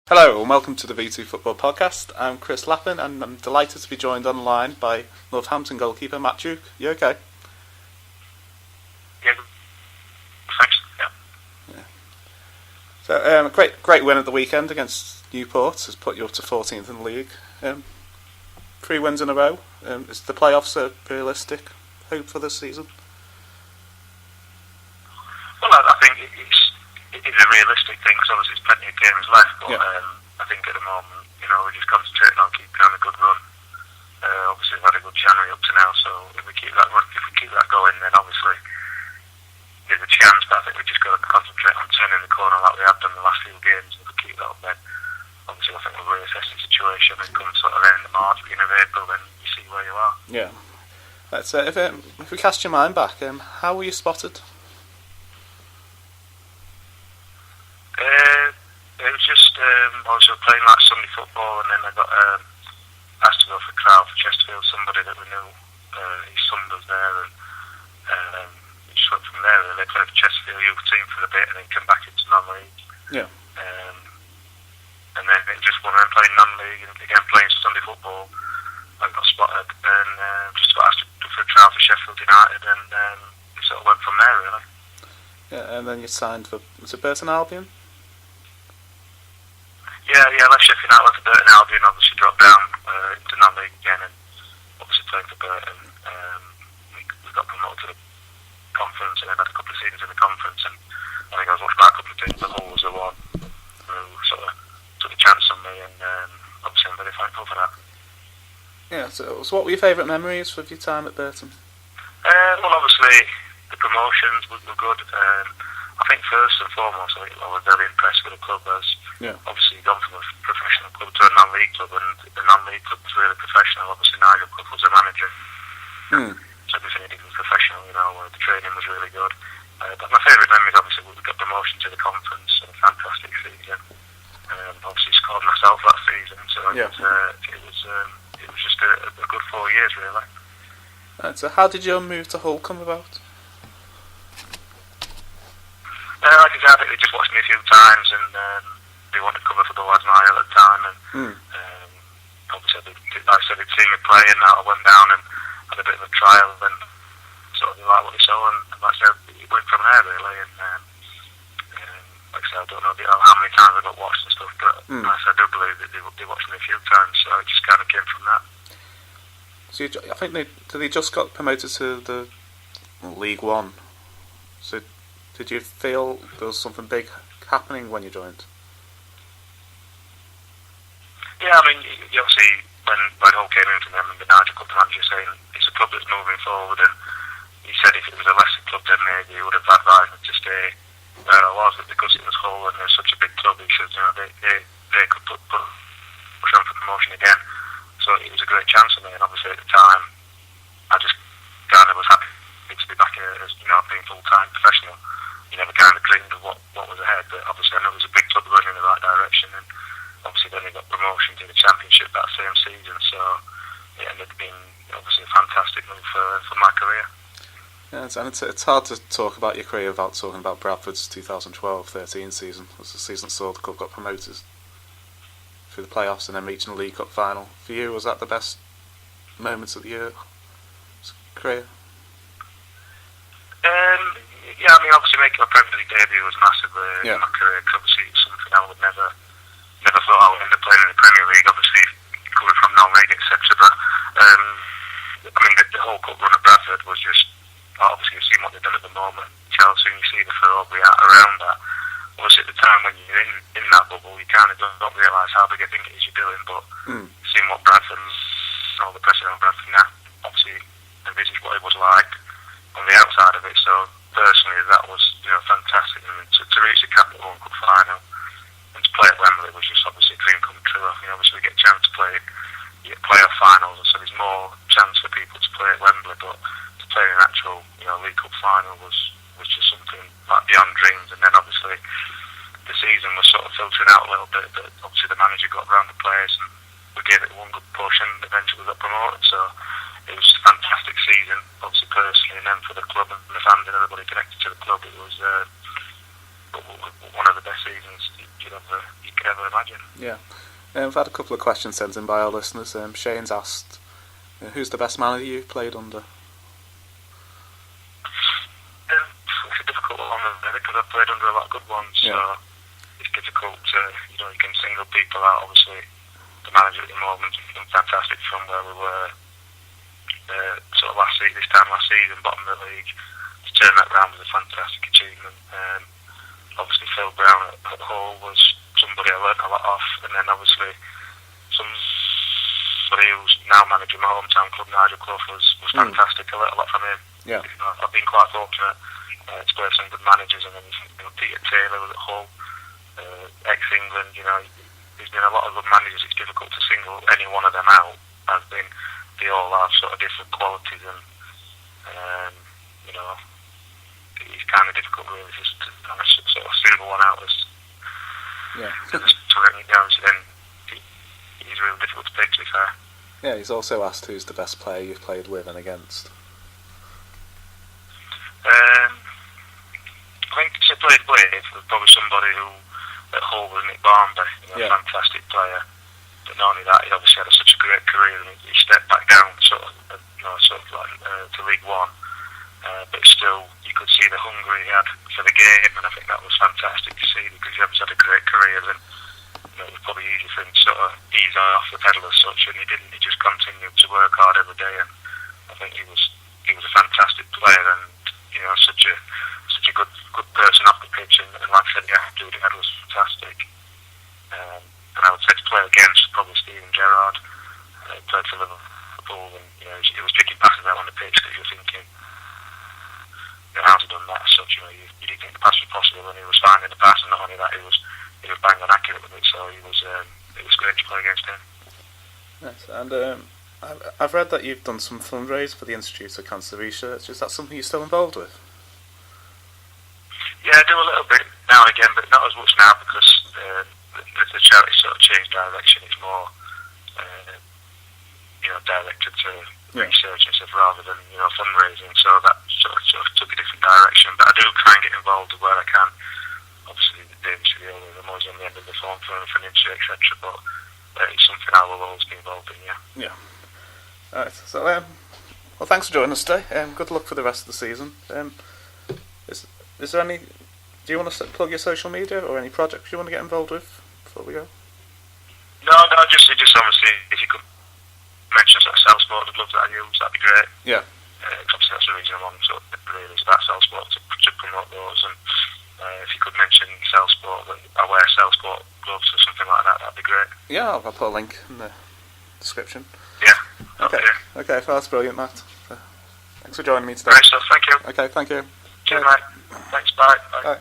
Hello and welcome to the V2 Football Podcast. I'm Chris Lappin and I'm delighted to be joined online by Northampton Goalkeeper Matt Duke. You okay? Yeah, thanks. Yeah. So, great win at the weekend against Newport has put you up to 14th in the league. 3 wins in a row. Is the playoffs a realistic hope for this season? Well, I think it is a realistic thing because obviously there's plenty of games left, but I think at the moment, we're just concentrating on keeping on a good run. Obviously we've had a good January up to now, so if we keep that going, then obviously there's a chance, but I think we've just got to concentrate on turning the corner like we have done the last few games. If we keep that up, then obviously I think we'll reassess the situation and come sort of end of March, beginning of April, then you see where you are. Yeah. If we cast your mind back, how were you spotted? It was just, obviously we were playing like Sunday football, and then I got asked to go for a trial for Chesterfield, somebody that we knew, his son was there, and we just went from there really. Played for Chesterfield youth team for a bit, and then came back into non-league. Yeah. And then it just went on playing non-league, and again playing Sunday football. I got spotted, and just got asked to go for a trial for Sheffield United, and we sort of went from there really. Yeah, and then you signed for, was it Burton Albion? Yeah, left Sheffield United, went to Burton Albion, obviously dropped down into non-league again, and obviously playing for Burton. We got promoted to the conference, and then had a couple of seasons in the conference, and I think I was watched by a couple of teams, but Hull was the one who sort of took a chance on me, and obviously I'm very thankful for that. Yeah, so what were your favourite memories of your time at Burton? Well, obviously the promotions were good. I think first and foremost, I was very impressed with the club as obviously gone from a professional club to a non-league club, and the non-league club was really professional. Obviously Nigel Clough was a manager, so everything he did was professional. The training was really good. But my favourite memory is obviously we got promotion to the conference, a fantastic season. Obviously scored myself that season, so it was just a good 4 years really. So how did your move to Hull come about? Like I said, I think they just watched me a few times, and they wanted to cover for the lads Nile at the time, and obviously like I said, they'd seen me play, and I went down and had a bit of a trial, and sort of like what they saw, and like I said, it went from there really, and like I said, I don't know how many times I got watched and stuff, but like I said, I do believe that they watched me a few times, so it just kind of came from that. So I think they just got promoted to the League One. So did you feel there was something big happening when you joined? Yeah, I mean, obviously when Hull came into them, and the Nigel Clough manager saying it's a club that's moving forward, and he said if it was a lesser club then maybe he would have advised me to stay where I was, but because it was Hull and they're such a big club, he said they could push on for promotion again. So it was a great chance for me, and obviously at the time I just kind of was happy to be back as being full-time professional. You never kind of dreamed of what was ahead, but obviously I know it was a big club going in the right direction, and obviously then we got promotion to the Championship that same season, so it ended up being obviously a fantastic move for my career. Yeah, and it's hard to talk about your career without talking about Bradford's 2012-13 season. It was the season that saw the club got promoted through the playoffs and then reaching the League Cup final. For you, was that the best moments of your career? Yeah, I mean, obviously making my Premier League debut was massive in my career, because obviously it's something I would never thought I would end up playing in the Premier League, obviously coming from non-league, etc. But I mean, the whole cup run at Bradford was just, obviously you've seen what they've done at the moment, Chelsea, and you see the furore around that. Obviously at the time when you're in that bubble, you kind of don't realise how big a thing it is you're doing, but seeing what Bradford's, all the press around Bradford now, obviously envisage what it was like on the outside of it, so personally that was fantastic, and to reach the Capital One Cup final and to play at Wembley was just obviously a dream come true. I think obviously we get a chance to play playoff finals, and so there's more chance for people to play at Wembley, but to play an actual League Cup final was just something like beyond dreams. And then obviously the season was sort of filtering out a little bit, but obviously the manager got around the players and we gave it one good push, and eventually we got promoted, so it was a fantastic season, obviously personally, and then for the club and the fans and everybody connected to the club, it was one of the best seasons you you could ever imagine. Yeah. We've had a couple of questions sent in by our listeners. Shane's asked, who's the best manager you've played under? It's a difficult one, because I've played under a lot of good ones, so it's difficult to, you can single people out. Obviously, the manager at the moment has been fantastic from where we were sort of this time last season, bottom of the league. To turn that round was a fantastic achievement. Obviously, Phil Brown at Hull was somebody I learnt a lot off, and then obviously somebody who's now managing my hometown club, Nigel Clough, was fantastic. I learnt a lot from him. Yeah. I've been quite fortunate to play with some good managers, and then Peter Taylor was at Hull, ex-England. There's been a lot of good managers. It's difficult to single any one of them out. They all have sort of different qualities, and it's kind of difficult really just to kind of sort of single one out as. Yeah. So then he's really difficult to pick, to be fair. Yeah, he's also asked who's the best player you've played with and against. I think I played with was probably somebody who at Hull was Nick Barmby, a fantastic player. But not only that, he obviously had such a great career, and he stepped back down to League One. But still, you could see the hunger he had for the game, and I think that was fantastic to see, because he obviously had a great career, and it was probably easy for him to sort of ease off the pedal as such, and he didn't. He just continued to work hard every day, and I think he was a fantastic player, and such a good person off the pitch, and like I said, the attitude he had was fantastic. And I would say to play against probably Steven Gerrard. He played for Liverpool, and he was picking passes out on the pitch that you were thinking, how's he done that as such? You didn't think the pass was possible, and he was finding the pass, and not only that, he was bang on accurate with it. So it was great to play against him. Yes, and I've read that you've done some fundraise for the Institute of Cancer Research. Is that something you're still involved with? Yeah, I do a little bit now and again, but not as much now, because the charity sort of changed direction. It's more directed to research and stuff rather than fundraising. So that sort of took a different direction. But I do try and get involved where I can. Obviously, I'm always on the end of the phone for an interview, etc. But it's something I will always be involved in. Yeah. Alright. So, well, thanks for joining us today. Good luck for the rest of the season. Is there any? Do you want to plug your social media or any projects you want to get involved with before we go? No, just obviously if you could mention sort of Selsport, the gloves that I use, that'd be great. Yeah. Obviously that's the reason I'm on sort of really is about Selsport to promote those, and if you could mention Selsport, that I wear Selsport gloves or something like that, that'd be great. Yeah, I'll put a link in the description. Yeah. Okay. Okay, that's brilliant, Matt. Thanks for joining me today. Great stuff. Thank you. Okay, thank you. Cheers, mate. Thanks. Bye. Bye.